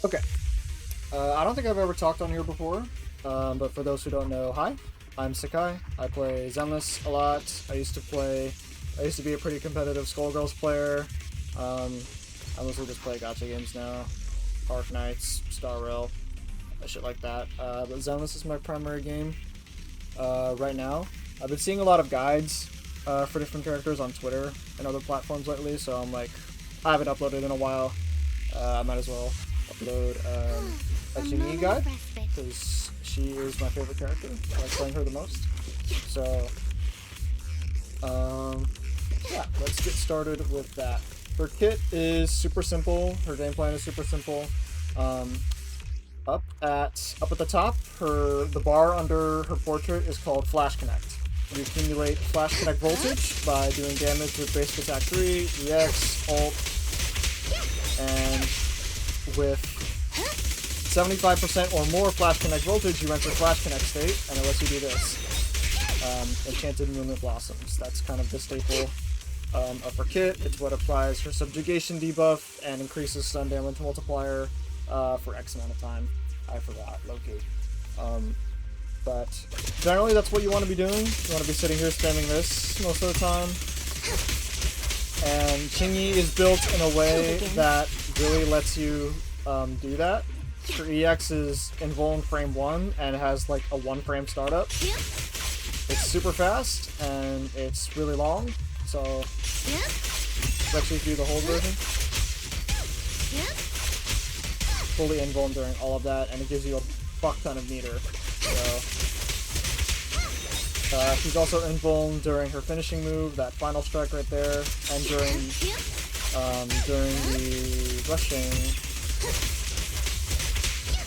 Okay. I don't think I've ever talked on here before, but for those who don't know, hi, I'm Sakai. I play Zenless a lot. I used to be a pretty competitive Skullgirls player. Um, I mostly just play gacha games now. Arc Knights, Star Rail, shit like that. But Zenless is my primary game right now. I've been seeing a lot of guides for different characters on Twitter and other platforms lately, so I'm like, I haven't uploaded in a while. I might as well upload a qingyi guide, because she is my favorite character. I like playing her the most. So, yeah, let's get started with that. Her kit is super simple. Her game plan is super simple. Up at the top, the bar under her portrait is called Flash Connect. You accumulate Flash Connect voltage by doing damage with basic attack 3, EX, ult, and with 75% or more Flash Connect voltage, you enter Flash Connect state, and it lets you do this. Enchanted Movement Blossoms. That's kind of the staple of her kit. It's what applies her subjugation debuff and increases stun damage multiplier for X amount of time. I forgot, low-key. But generally that's what you want to be doing. You want to be sitting here spamming this most of the time. And qingyi is built in a way that really lets you do that. Her EX is invuln frame 1 and has like a 1 frame startup. It's super fast and it's really long, so especially if you do the hold version. Fully invuln during all of that, and it gives you a fuck ton of meter. So she's also invuln during her finishing move, that final strike right there, and during the rushing,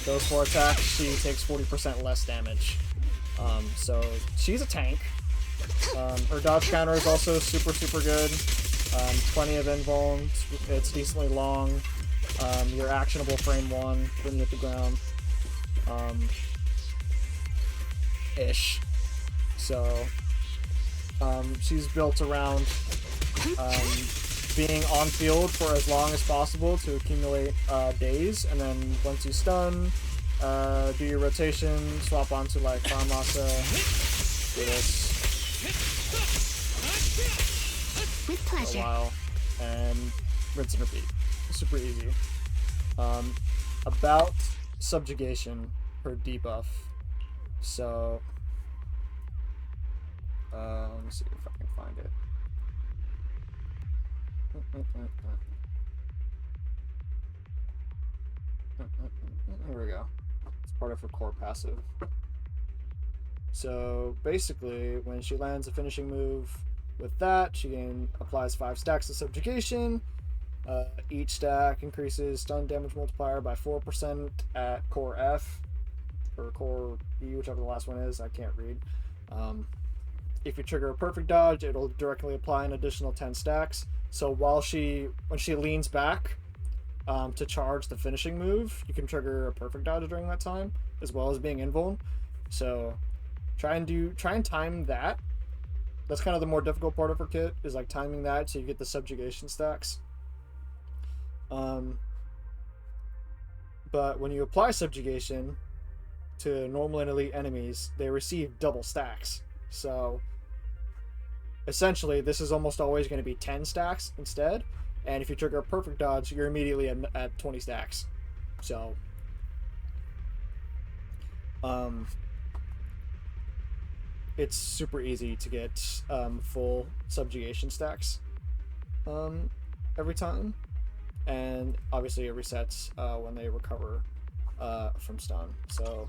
those 4 attacks, she takes 40% less damage. So she's a tank. Her dodge counter is also super good. Plenty of invuln. It's decently long. Your actionable frame 1 when you hit the ground. Ish. So she's built around being on field for as long as possible to accumulate days, and then once you stun, do your rotation, swap onto like Farmasa, do this with pleasure. a while, and rinse and repeat. Super easy. About subjugation, her debuff. So let me see if I can find it. Here we go. It's part of her core passive. So basically, when she lands a finishing move with that, she applies 5 stacks of subjugation. Each stack increases stun damage multiplier by 4% at core F or core E, whichever the last one is. I can't read. If you trigger a perfect dodge, it'll directly apply an additional 10 stacks. So when she leans back to charge the finishing move, you can trigger a perfect dodge during that time, as well as being invuln. So try and time that. That's kind of the more difficult part of her kit, is like timing that so you get the subjugation stacks. But when you apply subjugation to normal and elite enemies, they receive double stacks. So essentially, this is almost always going to be 10 stacks instead. And if you trigger a perfect dodge, you're immediately at 20 stacks. So it's super easy to get full subjugation stacks every time. And obviously it resets when they recover from stun. So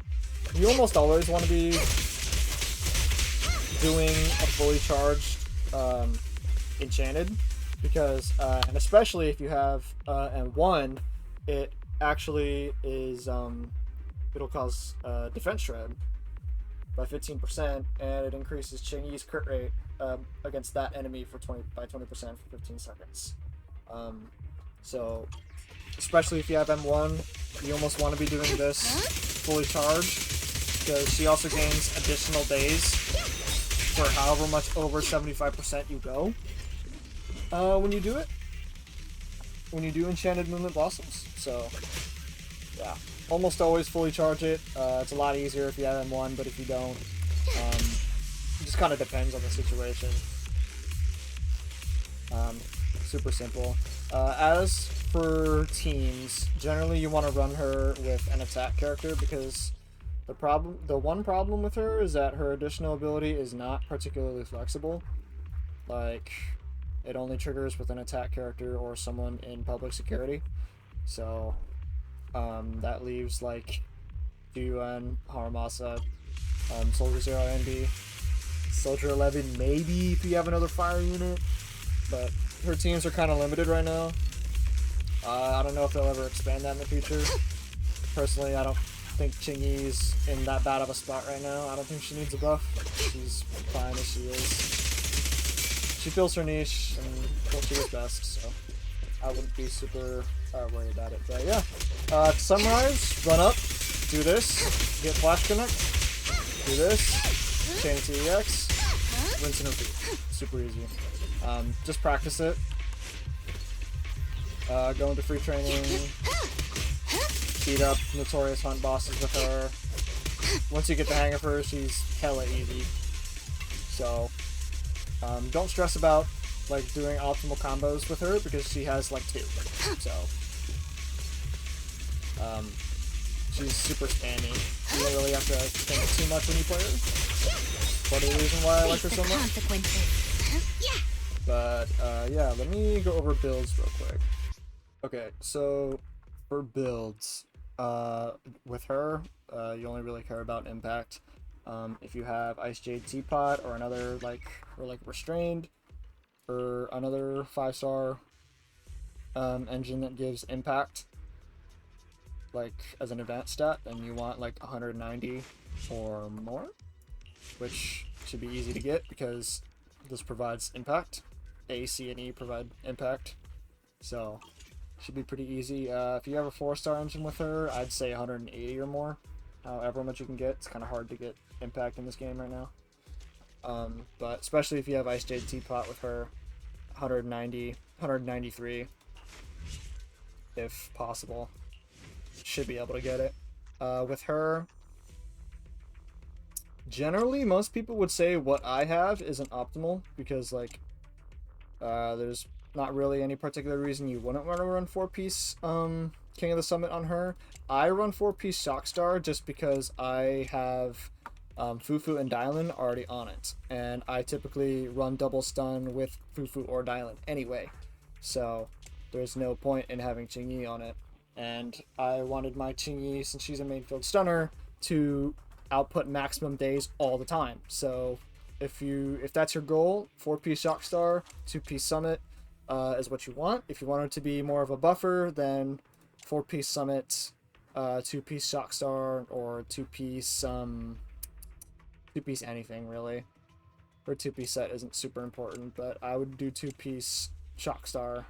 you almost always want to be doing a fully charged enchanted, because and especially if you have M1, it actually is it'll cause defense shred by 15%, and it increases qingyi's crit rate against that enemy by 20% for 15 seconds. So especially if you have M1, you almost want to be doing this fully charged, because she also gains additional days for however much over 75% you go when you do it. When you do Enchanted Movement Blossoms. So yeah, almost always fully charge it. It's a lot easier if you have M1, but if you don't, it just kind of depends on the situation. Super simple. As for teams, generally you want to run her with an attack character because the one problem with her is that her additional ability is not particularly flexible. Like, it only triggers with an attack character or someone in public security. So, that leaves like Duan, Haramasa, Soldier 0 NB, Soldier 11 maybe if you have another fire unit, but her teams are kind of limited right now. I don't know if they'll ever expand that in the future. Personally, I don't think Qingyi's in that bad of a spot right now. I don't think she needs a buff. She's fine as she is. She fills her niche and what she does best, so I wouldn't be super worried about it. But yeah, to summarize, run up, do this, get flash connect, do this, chain to EX, rinse and repeat. Super easy. Just practice it. Go into free training, beat up notorious hunt bosses with her. Once you get the hang of her, she's hella easy. So, don't stress about like doing optimal combos with her because she has like 2. So, she's super spammy. You don't really have to think too much when you play her. Part of the reason why I like her so much. But yeah, let me go over builds real quick. Okay, so for builds, with her, you only really care about impact. If you have Ice Jade Teapot or another like Restrained or another 5-star engine that gives impact, like as an advanced stat, then you want like 190 or more, which should be easy to get because this provides impact. A, C, and E provide impact, so should be pretty easy. If you have a 4-star engine with her, I'd say 180 or more. However much you can get. It's kind of hard to get impact in this game right now. But especially if you have Ice Jade Teapot with her, 190, 193, if possible. Should be able to get it. With her, generally most people would say what I have isn't optimal because like there's not really any particular reason you wouldn't want to run 4-piece King of the Summit on her. I run 4-piece Shockstar just because I have Fufu and Dylan already on it, and I typically run double stun with Fufu or Dylan anyway, so there's no point in having Qingyi on it. And I wanted my Qingyi, since she's a main field stunner, to output maximum days all the time. So if that's your goal, 4-piece Shockstar, 2-piece Summit is what you want. If you want it to be more of a buffer, then 4-piece Summit, 2-piece Shockstar, or 2-piece 2-piece anything really. Or 2-piece set isn't super important, but I would do 2-piece Shockstar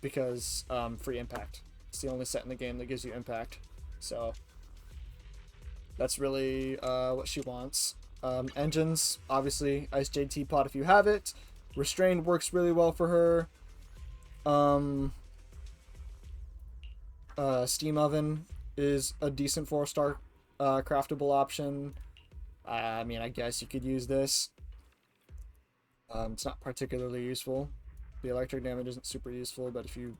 because free impact. It's the only set in the game that gives you impact. So that's really what she wants. Engines, obviously, Ice Jade Teapot if you have it. Restrained works really well for her. Steam Oven is a decent 4-star craftable option. I mean, I guess you could use this. It's not particularly useful. The electric damage isn't super useful, but if you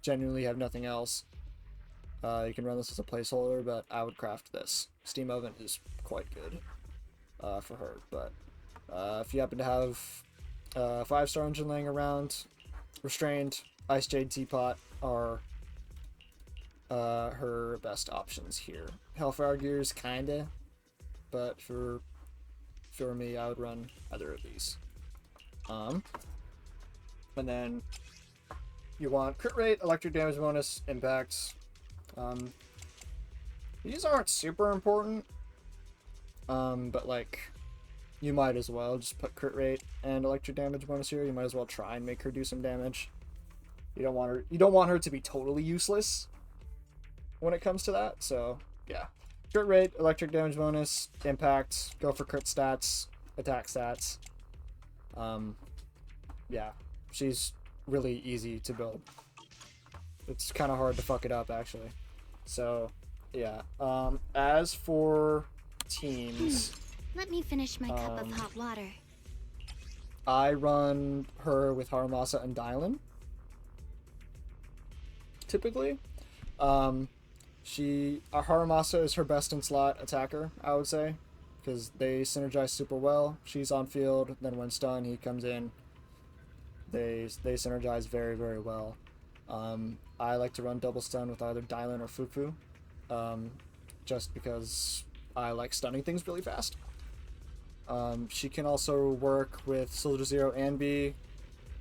genuinely have nothing else, you can run this as a placeholder, but I would craft this. Steam Oven is quite good for her, but if you happen to have a 5-star engine laying around, Restrained, Ice Jade Teapot are her best options here. Hellfire Gears, kinda, but for me, I would run either of these. And then you want crit rate, electric damage bonus, impacts. These aren't super important, but like you might as well just put crit rate and electric damage bonus here. You might as well try and make her do some damage. You don't want her to be totally useless when it comes to that. So yeah, crit rate, electric damage bonus, impact. Go for crit stats, attack stats. Yeah, she's really easy to build. It's kind of hard to fuck it up actually. So, yeah. As for teams, Let me finish my cup of hot water. I run her with Haramasa and Dylan. Typically. Haramasa is her best in slot attacker, I would say, because they synergize super well. She's on field, then when stunned, he comes in. They synergize very, very well. I like to run double stun with either Dylan or Fufu, just because I like stunning things really fast. She can also work with Soldier Zero and B,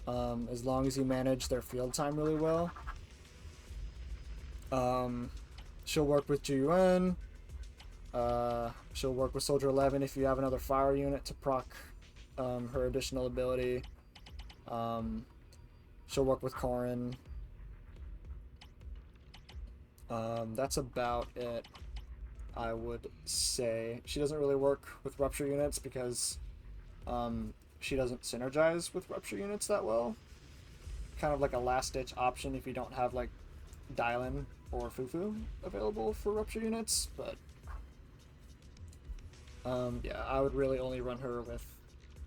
as long as you manage their field time really well. She'll work with Jiyuan. She'll work with Soldier 11 if you have another fire unit to proc her additional ability. She'll work with Corrin. That's about it, I would say. She doesn't really work with Rupture units because she doesn't synergize with Rupture units that well. Kind of like a last-ditch option if you don't have, like, Dylan or Fufu available for Rupture units, but yeah, I would really only run her with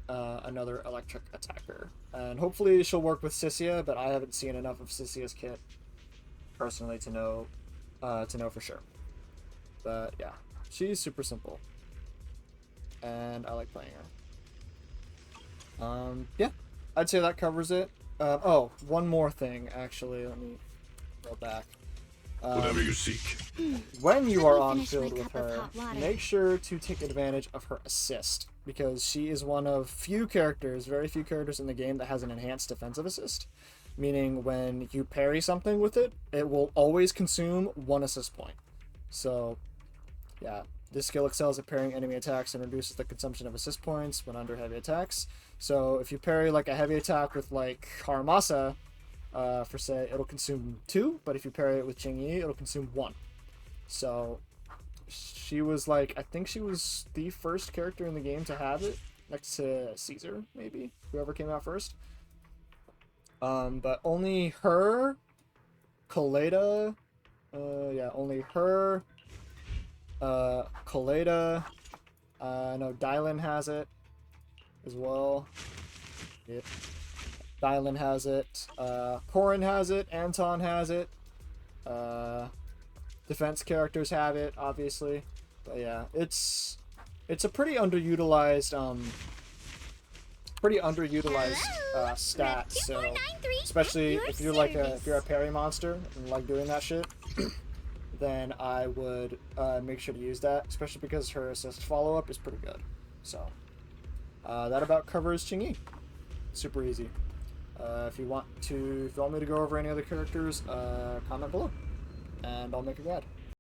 another electric attacker, and hopefully she'll work with Sissia, but I haven't seen enough of Sissia's kit personally to know for sure. But yeah, she's super simple, and I like playing her. Yeah, I'd say that covers it. Oh, one more thing actually. Let me go back. Whatever you seek. When you Let are me on finish my field with cup of her, hot water. make sure to take advantage of her assist, because she is one of very few characters in the game that has an enhanced defensive assist, meaning when you parry something with it, it will always consume 1 assist point. So, yeah, this skill excels at parrying enemy attacks and reduces the consumption of assist points when under heavy attacks. So if you parry like a heavy attack with like Haramasa, for say, it'll consume 2, but if you parry it with Qingyi, it'll consume 1. So she was like, I think she was the first character in the game to have it, next to Caesar, maybe, whoever came out first. But only her, Kaleda, only her, Kaleda, I know Dylan has it as well. Yep. Dylan has it, Corrin has it, Anton has it, defense characters have it, obviously. But yeah, it's a pretty underutilized stat. So especially if you're if you're a parry monster and like doing that shit, then I would make sure to use that, especially because her assist follow up is pretty good. So that about covers Qingyi. Super easy. If you want me to go over any other characters, comment below, and I'll make a guide.